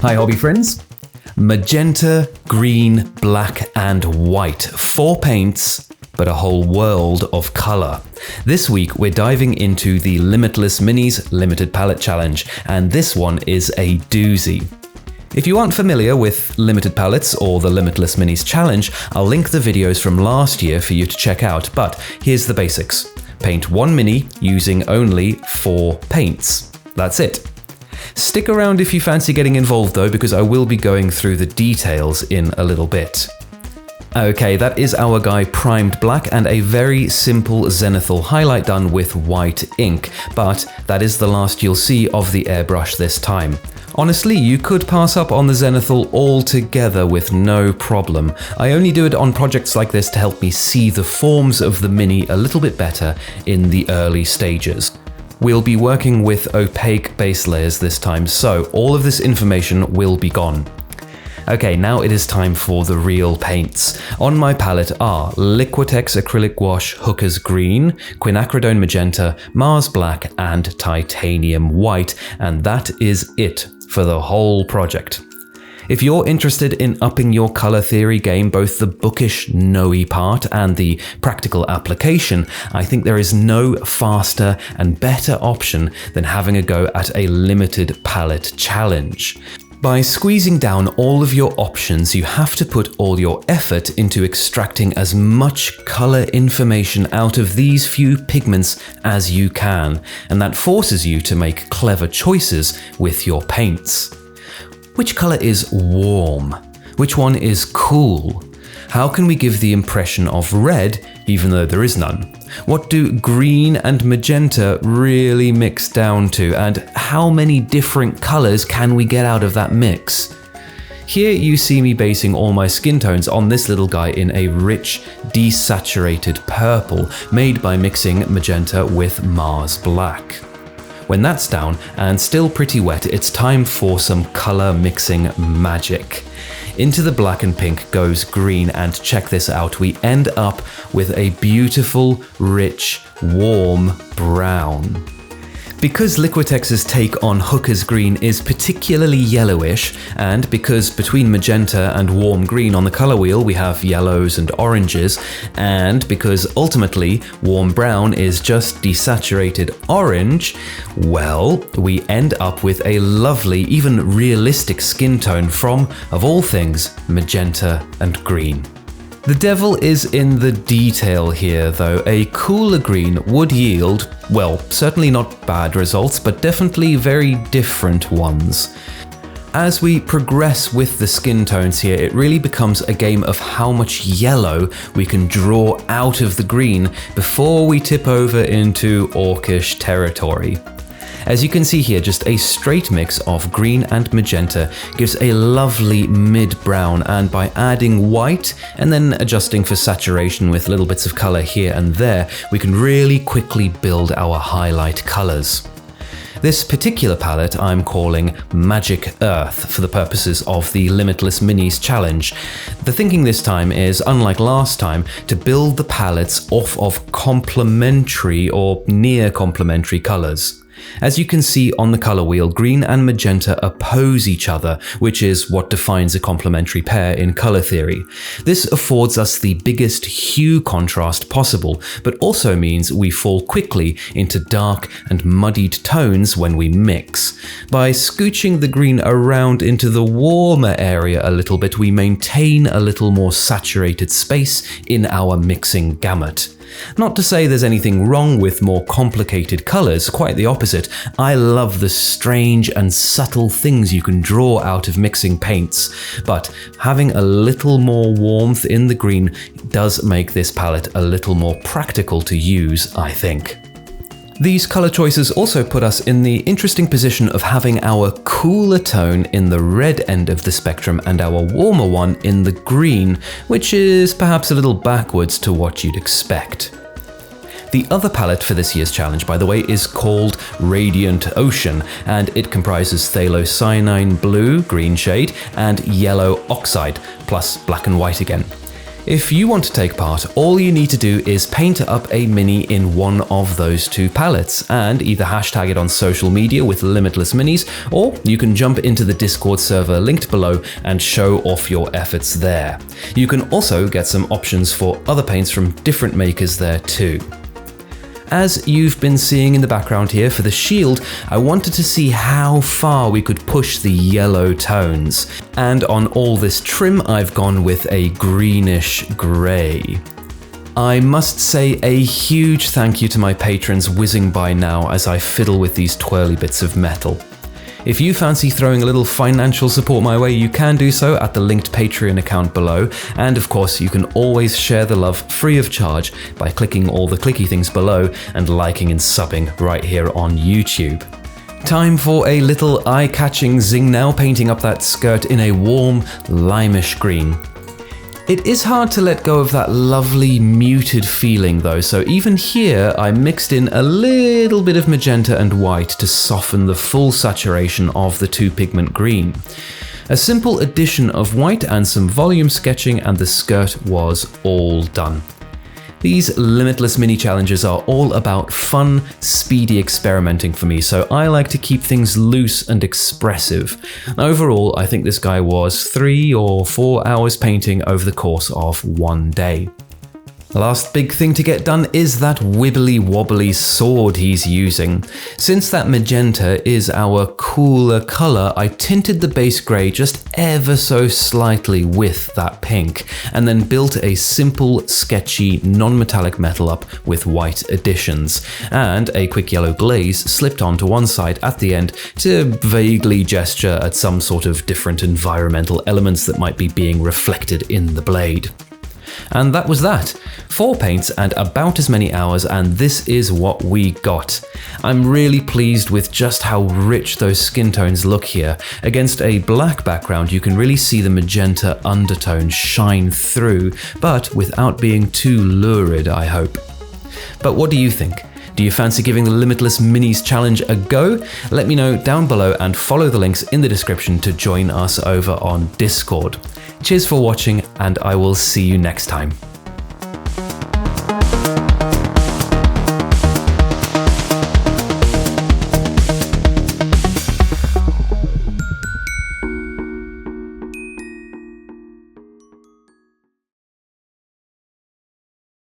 Hi hobby friends. Magenta, green, black and white. 4 paints, but a whole world of color. This week we're diving into the Limitless Minis Limited Palette Challenge, and this one is a doozy. If you aren't familiar with limited palettes or the Limitless Minis Challenge, I'll link the videos from last year for you to check out, but here's the basics. Paint 1 mini using only 4 paints. That's it. Stick around if you fancy getting involved though, because I will be going through the details in a little bit. Okay, that is our guy primed black and a very simple zenithal highlight done with white ink, but that is the last you'll see of the airbrush this time. Honestly, you could pass up on the zenithal altogether with no problem. I only do it on projects like this to help me see the forms of the mini a little bit better in the early stages. We'll be working with opaque base layers this time, so all of this information will be gone. Okay, now it is time for the real paints. On my palette are Liquitex Acrylic Gouache Hooker's Green, Quinacridone Magenta, Mars Black and Titanium White, and that is it for the whole project. If you're interested in upping your color theory game, both the bookish know-y part and the practical application, I think there is no faster and better option than having a go at a limited palette challenge. By squeezing down all of your options, you have to put all your effort into extracting as much color information out of these few pigments as you can, and that forces you to make clever choices with your paints. Which color is warm? Which one is cool? How can we give the impression of red even though there is none? What do green and magenta really mix down to, and how many different colors can we get out of that mix? Here you see me basing all my skin tones on this little guy in a rich, desaturated purple made by mixing magenta with Mars Black. When that's down and still pretty wet, it's time for some color mixing magic. Into the black and pink goes green, and check this out, we end up with a beautiful, rich, warm brown. Because Liquitex's take on Hooker's Green is particularly yellowish, and because between magenta and warm green on the color wheel we have yellows and oranges, and because ultimately warm brown is just desaturated orange, well, we end up with a lovely, even realistic skin tone from, of all things, magenta and green. The devil is in the detail here though. A cooler green would yield, well, certainly not bad results, but definitely very different ones. As we progress with the skin tones here, it really becomes a game of how much yellow we can draw out of the green before we tip over into orcish territory. As you can see here, just a straight mix of green and magenta gives a lovely mid-brown, and by adding white and then adjusting for saturation with little bits of color here and there, we can really quickly build our highlight colors. This particular palette I'm calling Magic Earth for the purposes of the Limitless Minis Challenge. The thinking this time is, unlike last time, to build the palettes off of complementary or near complementary colors. As you can see on the color wheel, green and magenta oppose each other, which is what defines a complementary pair in color theory. This affords us the biggest hue contrast possible, but also means we fall quickly into dark and muddied tones when we mix. By scooching the green around into the warmer area a little bit, we maintain a little more saturated space in our mixing gamut. Not to say there's anything wrong with more complicated colors, quite the opposite. I love the strange and subtle things you can draw out of mixing paints, but having a little more warmth in the green does make this palette a little more practical to use, I think. These color choices also put us in the interesting position of having our cooler tone in the red end of the spectrum and our warmer one in the green, which is perhaps a little backwards to what you'd expect. The other palette for this year's challenge, by the way, is called Radiant Ocean, and it comprises phthalocyanine blue, green shade, and yellow oxide, plus black and white again. If you want to take part, all you need to do is paint up a mini in one of those two palettes and either hashtag it on social media with Limitless Minis, or you can jump into the Discord server linked below and show off your efforts there. You can also get some options for other paints from different makers there too. As you've been seeing in the background here for the shield, I wanted to see how far we could push the yellow tones. And on all this trim, I've gone with a greenish grey. I must say a huge thank you to my patrons whizzing by now as I fiddle with these twirly bits of metal. If you fancy throwing a little financial support my way, you can do so at the linked Patreon account below, and of course you can always share the love free of charge by clicking all the clicky things below and liking and subbing right here on YouTube. Time for a little eye-catching zing now, painting up that skirt in a warm, limeish green. It is hard to let go of that lovely muted feeling though, so even here I mixed in a little bit of magenta and white to soften the full saturation of the two pigment green. A simple addition of white and some volume sketching and the skirt was all done. These Limitless Mini challenges are all about fun, speedy experimenting for me, so I like to keep things loose and expressive. Overall, I think this guy was 3 or 4 hours painting over the course of one day. The last big thing to get done is that wibbly wobbly sword he's using. Since that magenta is our cooler color, I tinted the base grey just ever so slightly with that pink, and then built a simple, sketchy, non-metallic metal up with white additions, and a quick yellow glaze slipped onto one side at the end to vaguely gesture at some sort of different environmental elements that might be being reflected in the blade. And that was that. 4 paints and about as many hours, and this is what we got. I'm really pleased with just how rich those skin tones look here. Against a black background, you can really see the magenta undertone shine through, but without being too lurid, I hope. But what do you think? Do you fancy giving the Limitless Minis challenge a go? Let me know down below and follow the links in the description to join us over on Discord. Cheers for watching, and I will see you next time.